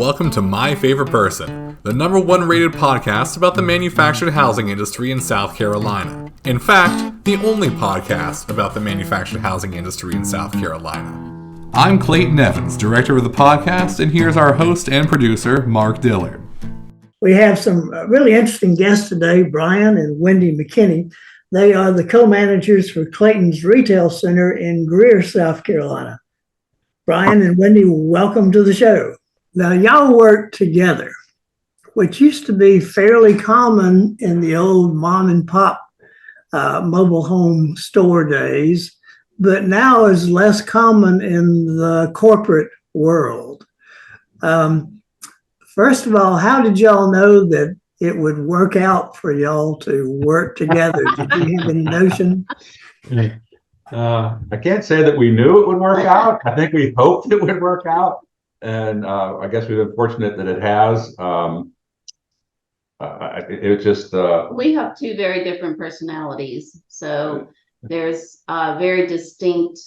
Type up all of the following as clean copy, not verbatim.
welcome to My Favorite Person, the #1 rated podcast about the manufactured housing industry in South Carolina. In fact, the only podcast about the manufactured housing industry in South Carolina. I'm Clayton Evans, director of the podcast, and here's our host and producer, Mark Dillard. We have some really interesting guests today, Brian and Wendy McKinney. They are the co-managers for Clayton's Retail Center in Greer, South Carolina. Brian and Wendy, welcome to the show. Now, y'all work together, which used to be fairly common in the old mom and pop mobile home store days, but now is less common in the corporate world. First of all, how did y'all know that it would work out for y'all to work together? Did you have any notion? I can't say that we knew it would work out. I think we hoped it would work out. And I guess we've been fortunate that it has. It just... we have two very different personalities. So there's very distinct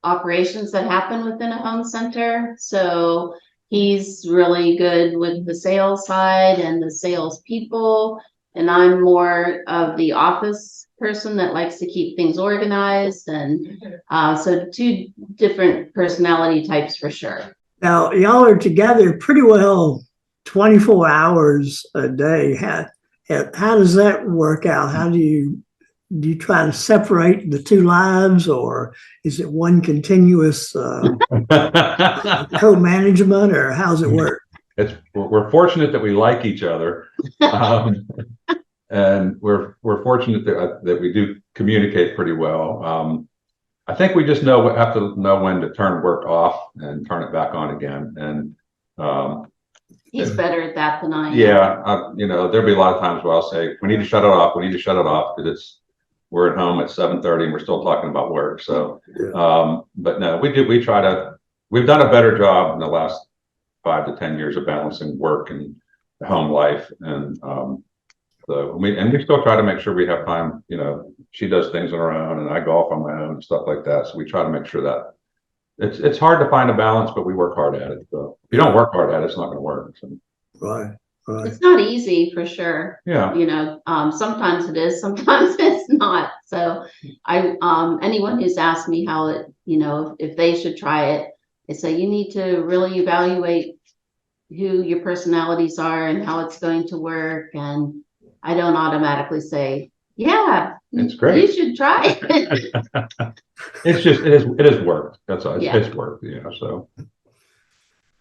operations that happen within a home center. So he's really good with the sales side and the sales people. And I'm more of the office person that likes to keep things organized. And so two different personality types for sure. Now, y'all are together pretty well 24 hours a day. How does that work out? How do you try to separate the two lives, or is it one continuous co-management, or how's it work? We're fortunate that we like each other. And we're fortunate that we do communicate pretty well. I think we just have to know when to turn work off and turn it back on again. And he's better at that than I am. Yeah, there'll be a lot of times where I'll say, "We need to shut it off. We need to shut it off," because we're at home at 7:30 and we're still talking about work. So, but no, we've done a better job in the last 5 to 10 years of balancing work and home life. And we still try to make sure we have time. She does things on her own and I golf on my own and stuff like that. So we try to make sure that it's hard to find a balance, but we work hard at it. So if you don't work hard at it, it's not going to work. So. Right. It's not easy for sure. Yeah. Sometimes it is, sometimes it's not. So anyone who's asked me how it, if they should try it, I say you need to really evaluate who your personalities are and how it's going to work. And I don't automatically say, yeah, it's great, you should try it. it has worked. That's all. It's worked. Yeah. So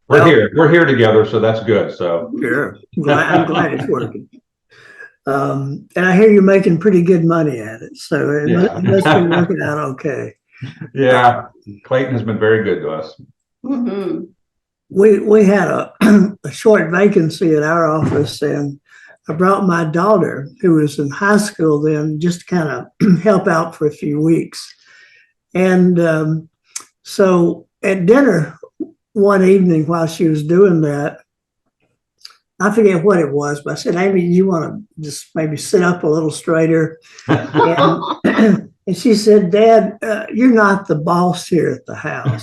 we're here together. So that's good. So sure. I'm glad it's working. And I hear you're making pretty good money at it. So it must be working out okay. Yeah. Clayton has been very good to us. Mm-hmm. We had a short vacancy at our office, and I brought my daughter, who was in high school then, just to kind of help out for a few weeks. And so at dinner one evening while she was doing that, I forget what it was, but I said, "Amy, you want to just maybe sit up a little straighter?" And she said, "Dad, you're not the boss here at the house."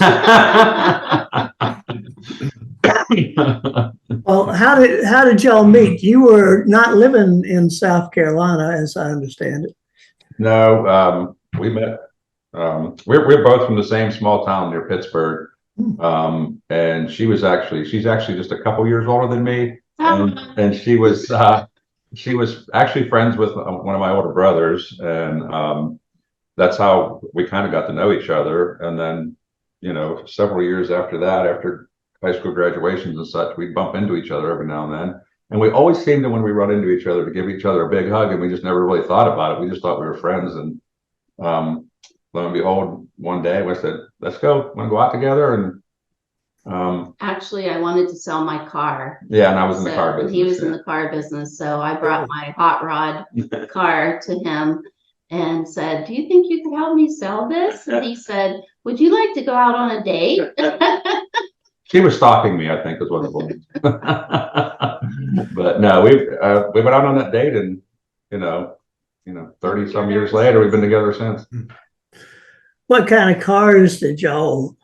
Well, how did y'all meet? You were not living in South Carolina, as I understand it. No, we met. We're both from the same small town near Pittsburgh, and she's actually just a couple years older than me, and she was actually friends with one of my older brothers, and that's how we kind of got to know each other. And then, several years after that, after high school graduations and such, we bump into each other every now and then. And we always seem to, when we run into each other, to give each other a big hug, and we just never really thought about it. We just thought we were friends. And lo and behold, one day we said, "Let's go. Want to go out together?" And actually, I wanted to sell my car. Yeah, and I was in the car business. He was in the car business. So I brought my hot rod car to him and said, "Do you think you could help me sell this?" And he said, "Would you like to go out on a date?" She was stalking me, I think, is what it was. But no, we went out on that date, and 30 some years later, we've been together since. What kind of cars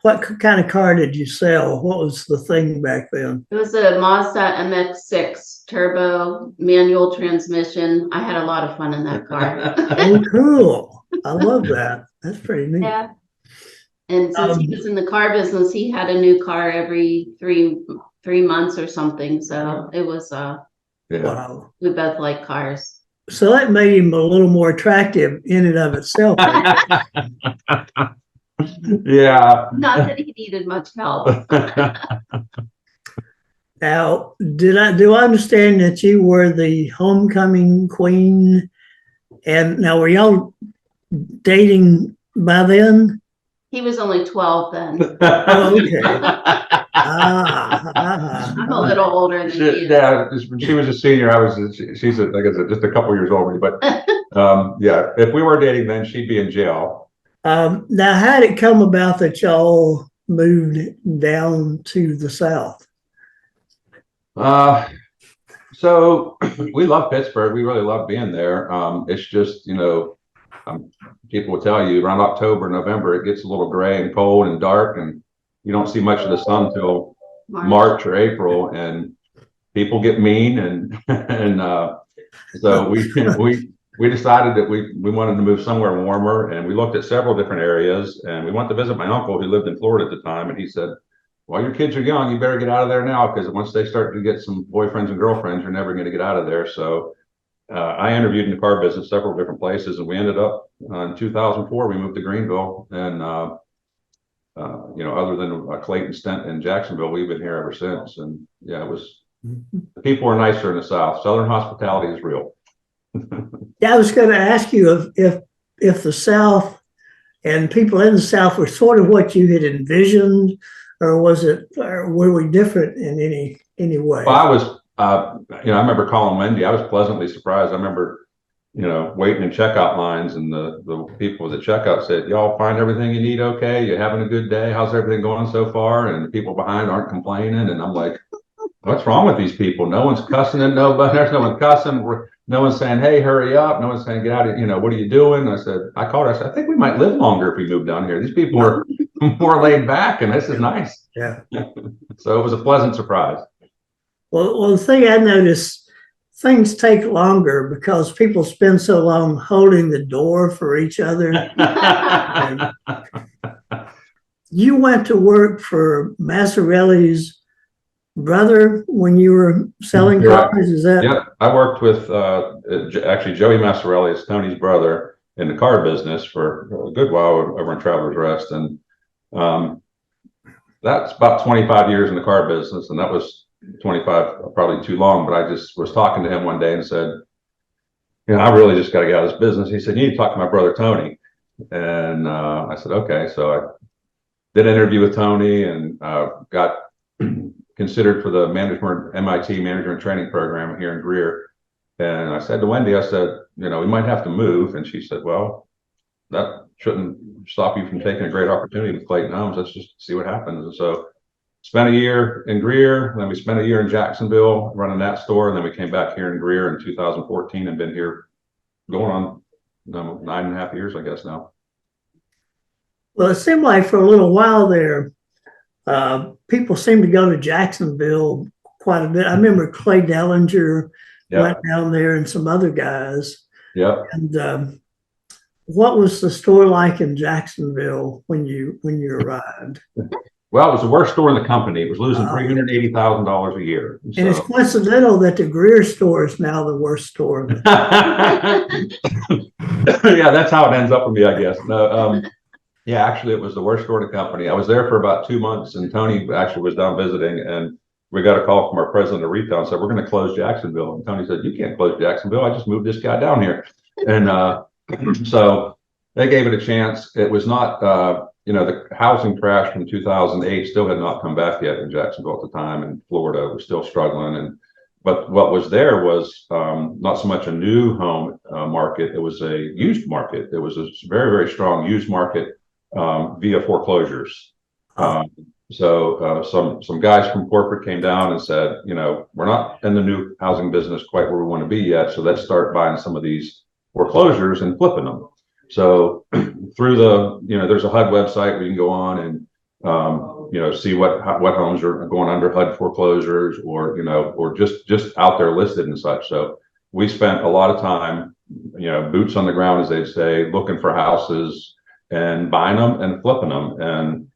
what kind of car did you sell? What was the thing back then? It was a Mazda MX-6 turbo manual transmission. I had a lot of fun in that car. Oh, cool. I love that. That's pretty neat. Yeah. And since he was in the car business, he had a new car every three months or something. So it was, Yeah. Wow. we both like cars. So that made him a little more attractive in and of itself. Yeah. Not that he needed much help. Now, do I understand that you were the homecoming queen? And now, were y'all dating by then? He was only 12 then. Oh, okay. I'm a little older than he is. Yeah, when she was a senior, she's like I said, just a couple years older. But yeah, if we were dating then, she'd be in jail. Now, how did it come about that y'all moved down to the South? So we love Pittsburgh. We really love being there. It's just, people will tell you around October, November, it gets a little gray and cold and dark, and you don't see much of the sun till March or April, and people get mean, and so we decided that we wanted to move somewhere warmer, and we looked at several different areas, and we went to visit my uncle who lived in Florida at the time, and he said, "Well, your kids are young, you better get out of there now, because once they start to get some boyfriends and girlfriends, you're never going to get out of there." So I interviewed in the car business several different places, and we ended up in 2004 we moved to Greenville, and other than Clayton, Stent, and Jacksonville, we've been here ever since. And yeah, the people are nicer in the South. Southern hospitality is real. Yeah, I was going to ask you if the South and people in the South were sort of what you had envisioned, or were we different in any way? Well, I was, I remember calling Wendy. I was pleasantly surprised. I remember, waiting in checkout lines, and the people at the checkout said, "Y'all find everything you need okay? You having a good day? How's everything going so far?" And the people behind aren't complaining. And I'm like, what's wrong with these people? No one's cussing at nobody. There's no one cussing. No one's saying, "Hey, hurry up." No one's saying, "Get out of here. What are you doing?" I called her. I said, "I think we might live longer if we moved down here. These people are more laid back, and this is nice." Yeah. So it was a pleasant surprise. Well, the thing I noticed, things take longer because people spend so long holding the door for each other. You went to work for Massarelli's brother when you were selling cars, is that? Yep, I worked with actually Joey Massarelli is Tony's brother in the car business for a good while over in Travelers Rest, and that's about 25 years in the car business, and that was 25 probably too long. But I just was talking to him one day and said, I really just got to get out of this business. He said, "You need to talk to my brother Tony," and I said, "Okay." So I did an interview with Tony and got considered for the MIT management training program here in Greer. And I said to Wendy, I said, we might have to move. And she said, "Well, that shouldn't stop you from taking a great opportunity with Clayton Homes. Let's just see what happens." And so spent a year in Greer, then we spent a year in Jacksonville running that store. And then we came back here in Greer in 2014 and been here going on 9.5 years, I guess now. Well, it seemed like for a little while there, people seemed to go to Jacksonville quite a bit. I remember Clay Dellinger went down there and some other guys. Yeah. And what was the store like in Jacksonville when you arrived? Well, it was the worst store in the company. It was losing $380,000 a year. And it's coincidental that the Greer store is now the worst store. Yeah, that's how it ends up for me, I guess. No, yeah, actually, it was the worst store in the company. I was there for about 2 months, and Tony actually was down visiting, and we got a call from our president of retail and said, "We're going to close Jacksonville." And Tony said, "You can't close Jacksonville. I just moved this guy down here." And so they gave it a chance. It was not, the housing crash from 2008 still had not come back yet in Jacksonville at the time, and Florida was still struggling. But what was there was not so much a new home market. It was a used market. It was a very, very strong used market via foreclosures. So some guys from corporate came down and said, we're not in the new housing business quite where we want to be yet. So let's start buying some of these foreclosures and flipping them. So through the, there's a HUD website where you can go on and, see what homes are going under HUD foreclosures, or just out there listed and such. So we spent a lot of time, boots on the ground, as they say, looking for houses and buying them and flipping them. And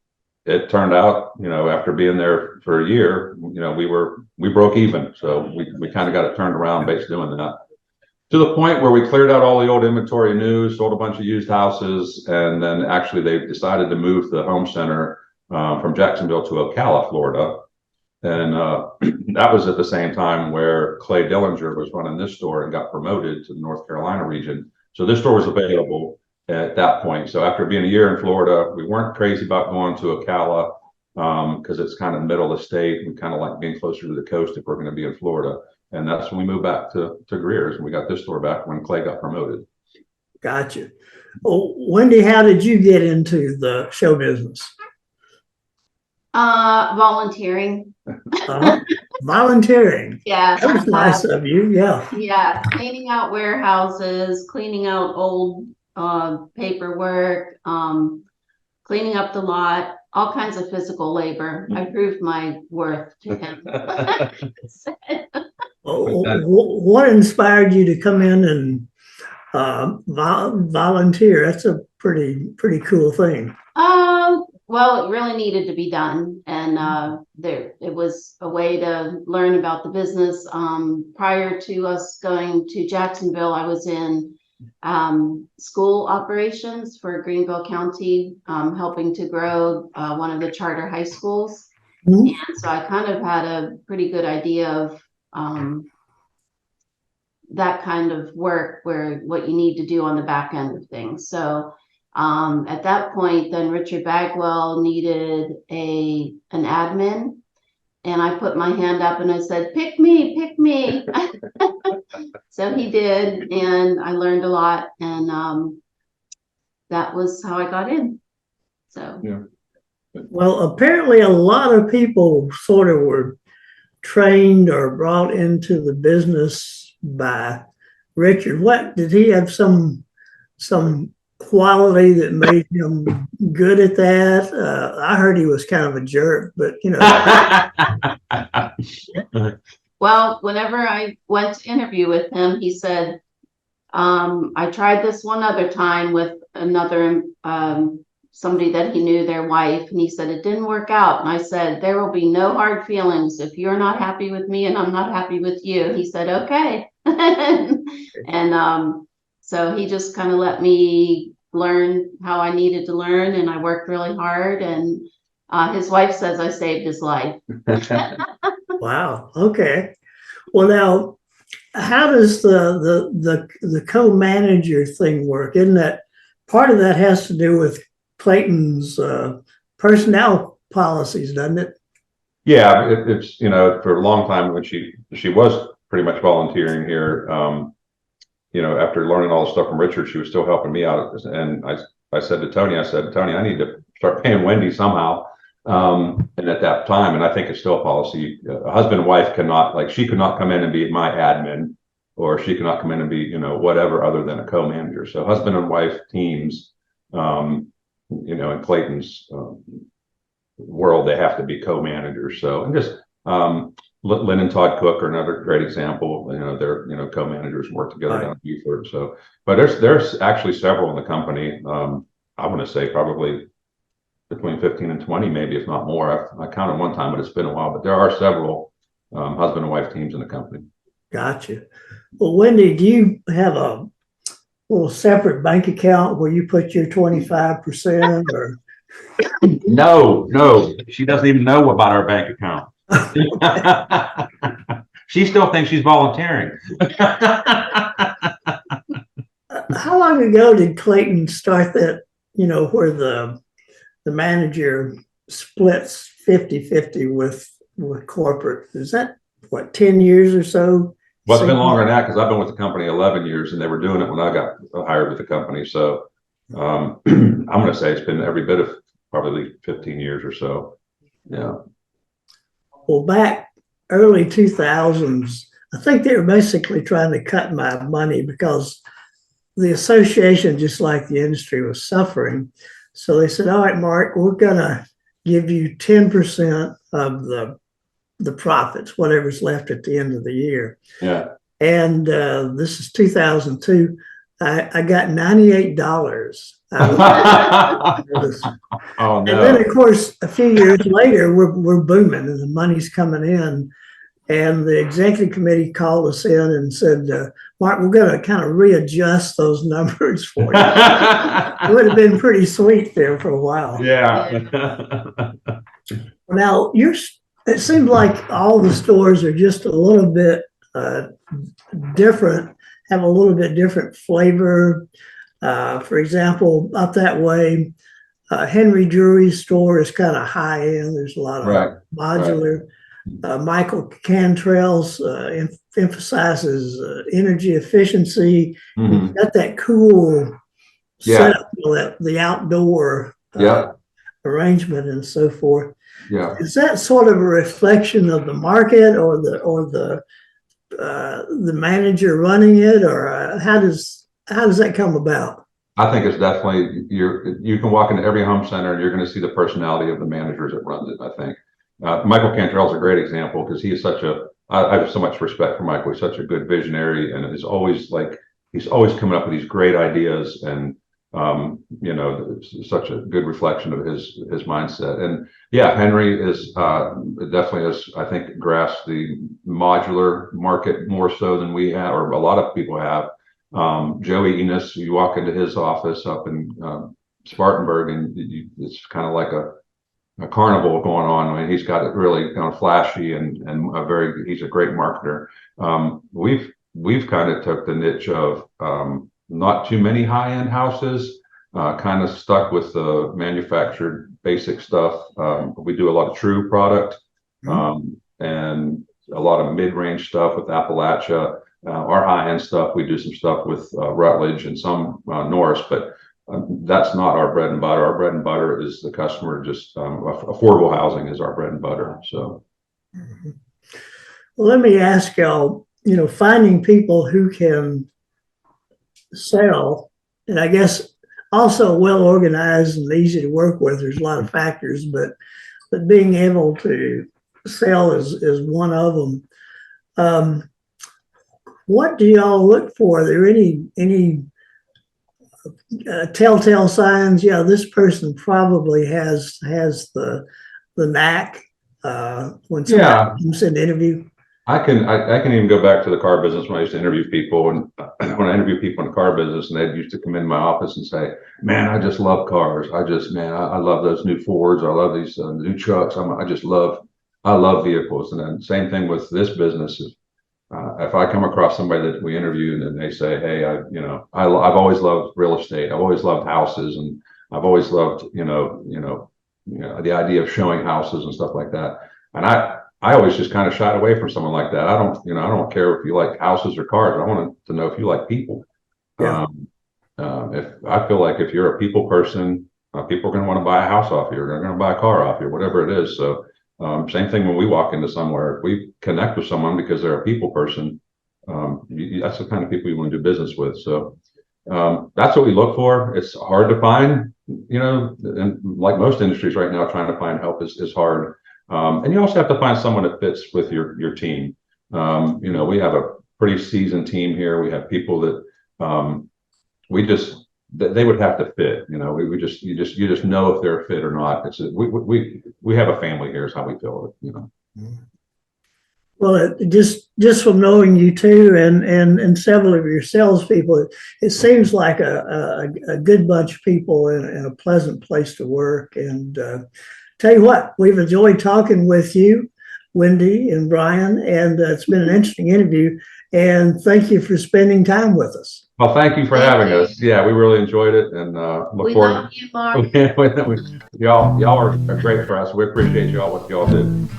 it turned out, after being there for a year, we broke even. So we kind of got it turned around based doing that, to the point where we cleared out all the old inventory new, sold a bunch of used houses, and then actually they decided to move the home center from Jacksonville to Ocala, Florida. And that was at the same time where Clay Dillinger was running this store and got promoted to the North Carolina region. So this store was available at that point. So after being a year in Florida, we weren't crazy about going to Ocala because it's kind of middle of the state. We kind of like being closer to the coast if we're going to be in Florida. And that's when we moved back to Greer's, and we got this store back when Clay got promoted. Gotcha. Well, Wendy, how did you get into the show business? Volunteering. Volunteering. Yeah. That was nice of you. Yeah. Yeah. Cleaning out warehouses, cleaning out old paperwork, cleaning up the lot, all kinds of physical labor. I proved my worth to him. What inspired you to come in and volunteer? That's a pretty cool thing. Well, it really needed to be done, and it was a way to learn about the business. Prior to us going to Jacksonville, I was in school operations for Greenville County, helping to grow one of the charter high schools. Mm-hmm. And so I kind of had a pretty good idea of that kind of work, where what you need to do on the back end of things. So at that point, then Richard Bagwell needed an admin, and I put my hand up and I said, pick me. So he did, and I learned a lot, and that was how I got in. So yeah. Well, apparently a lot of people sort of were trained or brought into the business by Richard. What did he have some quality that made him good at that? I heard he was kind of a jerk, but Well, whenever I went to interview with him, he said, I tried this one other time with another somebody that he knew, their wife, and he said it didn't work out. And I said, there will be no hard feelings if you're not happy with me and I'm not happy with you. He said, okay. And so he just kind of let me learn how I needed to learn, and I worked really hard, and his wife says I saved his life. Wow. Okay. Well, now, how does the co-manager thing work? Isn't that part of that has to do with Clayton's personnel policies, doesn't it? Yeah, it's for a long time when she was pretty much volunteering here. After learning all the stuff from Richard, she was still helping me out. And I said to Tony, Tony, I need to start paying Wendy somehow. And at that time, and I think it's still a policy, a husband and wife cannot, she could not come in and be my admin, or she could not come in and be, whatever other than a co-manager. So husband and wife teams, in Clayton's world, they have to be co-managers. So, and just Lynn and Todd Cook are another great example. They're co-managers and work together down in Beaufort. So, but there's actually several in the company. I want to say probably between 15 and 20, maybe if not more. I counted one time, but it's been a while. But there are several husband and wife teams in the company. Gotcha. Well, Wendy, do you have a little separate bank account where you put your 25% or? No, she doesn't even know about our bank account. She still thinks she's volunteering. How long ago did Clayton start that, where the manager splits 50-50 with corporate? Is that what, 10 years or so? Well, it's been longer than that, because I've been with the company 11 years, and they were doing it when I got hired with the company. So I'm going to say it's been every bit of probably 15 years or so. Yeah. Well, back early 2000s, I think they were basically trying to cut my money because the association, just like the industry, was suffering. So they said, all right, Mark, we're going to give you 10% of the profits, whatever's left at the end of the year. Yeah. And this is 2002. I got $98 out of this. Oh, And no. then, of course, a few years later, we're booming and the money's coming in. And the executive committee called us in and said, Mark, we're going to kind of readjust those numbers for you. It would have been pretty sweet there for a while. Yeah. Now, it seems like all the stores are just a little bit different, have a little bit different flavor. For example, up that way, Henry Drury's store is kind of high end. There's a lot of Right. modular. Michael Cantrell's emphasizes energy efficiency. Mhm. You've got that cool Yeah. setup, the outdoor Yeah. arrangement and so forth. Yeah. Is that sort of a reflection of the market or the manager running it, or how does that come about? I think it's definitely, you can walk into every home center and you're going to see the personality of the managers that runs it, I think. Michael Cantrell is a great example because he is I have so much respect for Michael. He's such a good visionary and he's always coming up with these great ideas and, such a good reflection of his mindset. And yeah, Henry is definitely has, I think, grasped the modular market more so than we have, or a lot of people have. Joey Enos, you walk into his office up in Spartanburg and it's kind of like a carnival going on. I mean, he's got it really kind of flashy and he's a great marketer. We've kind of took the niche of not too many high-end houses, kind of stuck with the manufactured basic stuff. We do a lot of true product and a lot of mid-range stuff with Appalachia. Our high-end stuff, we do some stuff with Rutledge and some Norris, but that's not our bread and butter. Our bread and butter is the customer. Just affordable housing is our bread and butter. So, well, let me ask y'all. Finding people who can sell, and I guess also well organized and easy to work with. There's a lot of factors, but being able to sell is one of them. What do y'all look for? Are there any telltale signs? Yeah, this person probably has the knack when somebody comes in to interview. I can even go back to the car business when I used to interview people, and when I interview people in the car business, and they used to come in my office and say, "Man, I just love cars. I love those new Fords. I love these new trucks. I love vehicles." And then same thing with this business. If I come across somebody that we interview and they say, "Hey, I've always loved real estate. I've always loved houses, and I've always loved the idea of showing houses and stuff like that," and I always just kind of shied away from someone like that. I don't care if you like houses or cars. I want to know if you like people. Yeah. If I feel like if you're a people person, people are going to want to buy a house off you, or they're going to buy a car off you, whatever it is. So same thing when we walk into somewhere. If we connect with someone because they're a people person, that's the kind of people you want to do business with. So that's what we look for. It's hard to find, and like most industries right now, trying to find help is hard. And you also have to find someone that fits with your team. We have a pretty seasoned team here. We have people that they would have to fit. You just know if they're a fit or not. We have a family here is how we feel it. Well, just from knowing you two and several of your salespeople, it seems like a good bunch of people and a pleasant place to work. And tell you what, we've enjoyed talking with you, Wendy and Brian, and it's been an interesting interview. And thank you for spending time with us. Well, thank you for having us. Yeah, we really enjoyed it, and look forward. We love you, Mark. Y'all are great for us. We appreciate y'all what y'all did.